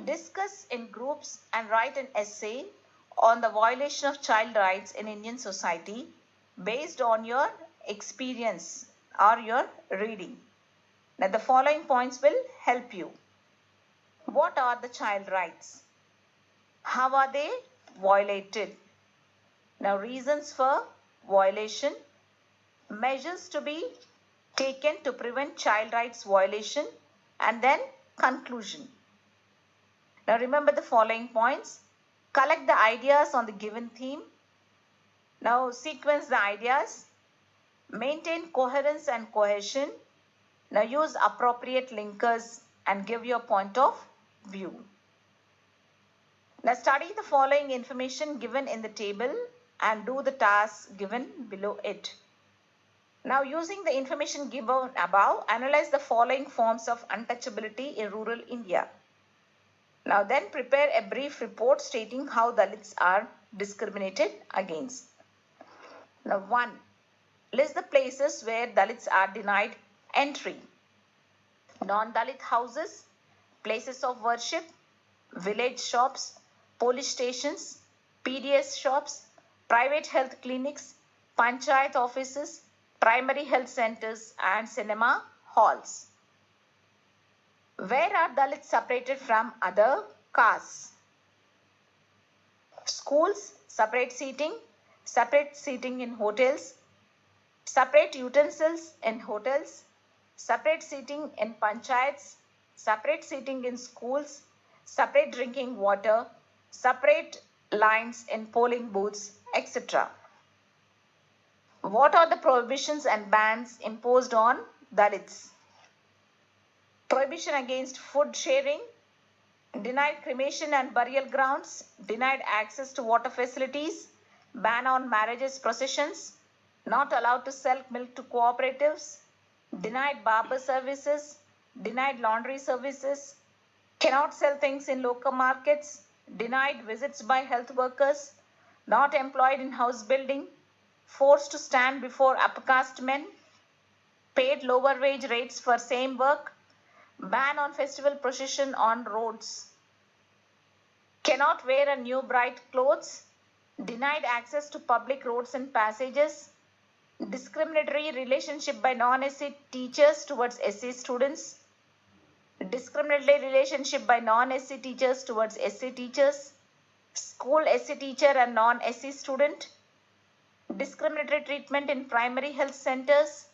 Discuss in groups and write an essay on the violation of child rights in Indian society based on your experience or your reading. Now, the following points will help you. What are the child rights? How are they violated? Now, reasons for violation, measures to be taken to prevent child rights violation, and then conclusion. Now, remember the following points. Collect the ideas on the given theme. Now, sequence the ideas. Maintain coherence and cohesion. Now, use appropriate linkers and give your point of view. Now, study the following information given in the table and do the tasks given below it. Now, using the information given above, analyze the following forms of untouchability in rural India. Now, then prepare a brief report stating how Dalits are discriminated against. Now, 1. List the places where Dalits are denied entry. Non-Dalit houses, places of worship, village shops, police stations, PDS shops, private health clinics, panchayat offices, primary health centers and cinema halls. Where are Dalits separated from other castes? Schools, separate seating in hotels, separate utensils in hotels, separate seating in panchayats, separate seating in schools, separate drinking water, separate lines in polling booths, etc. What are the prohibitions and bans imposed on Dalits? Prohibition against food sharing, denied cremation and burial grounds, denied access to water facilities, ban on marriages processions, not allowed to sell milk to cooperatives, denied barber services, denied laundry services, cannot sell things in local markets, denied visits by health workers, not employed in house building, forced to stand before upper caste men, paid lower wage rates for same work, ban on festival procession on roads, cannot wear a new bright clothes, denied access to public roads and passages, discriminatory relationship by non-SC teachers towards SC students, discriminatory relationship by non-SC teachers towards SC teachers, school SC teacher and non-SC student, discriminatory treatment in primary health centers,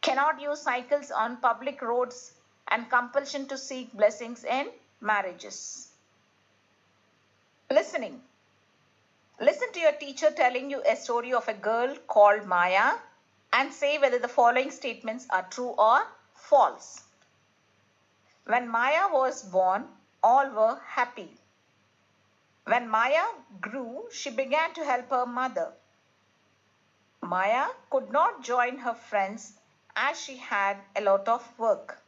cannot use cycles on public roads, and compulsion to seek blessings in marriages. Listening. Listen to your teacher telling you a story of a girl called Maya and say whether the following statements are true or false. When Maya was born, all were happy. When Maya grew, she began to help her mother. Maya could not join her friends as she had a lot of work.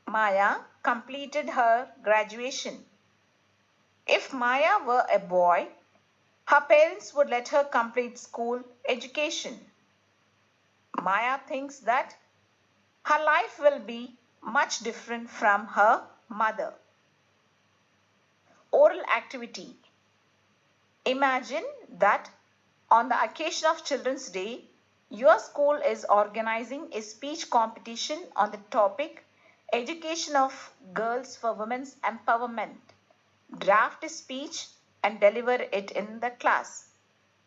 Maya completed her graduation. If Maya were a boy, her parents would let her complete school education. Maya thinks that her life will be much different from her mother. Oral activity. Imagine that on the occasion of Children's Day, your school is organizing a speech competition on the topic Education of Girls for Women's Empowerment. Draft a speech and deliver it in the class.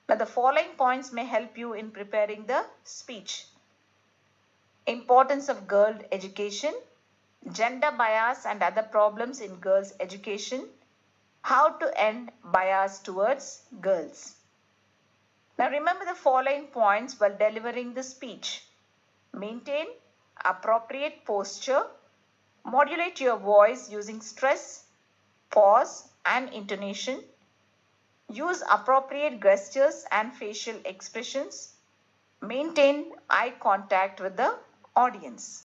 Now, the following points may help you in preparing the speech. Importance of girl education, gender bias and other problems in girls' education, how to end bias towards girls. Now, remember the following points while delivering the speech. Maintain appropriate posture. Modulate your voice using stress, pause and intonation. Use appropriate gestures and facial expressions. Maintain eye contact with the audience.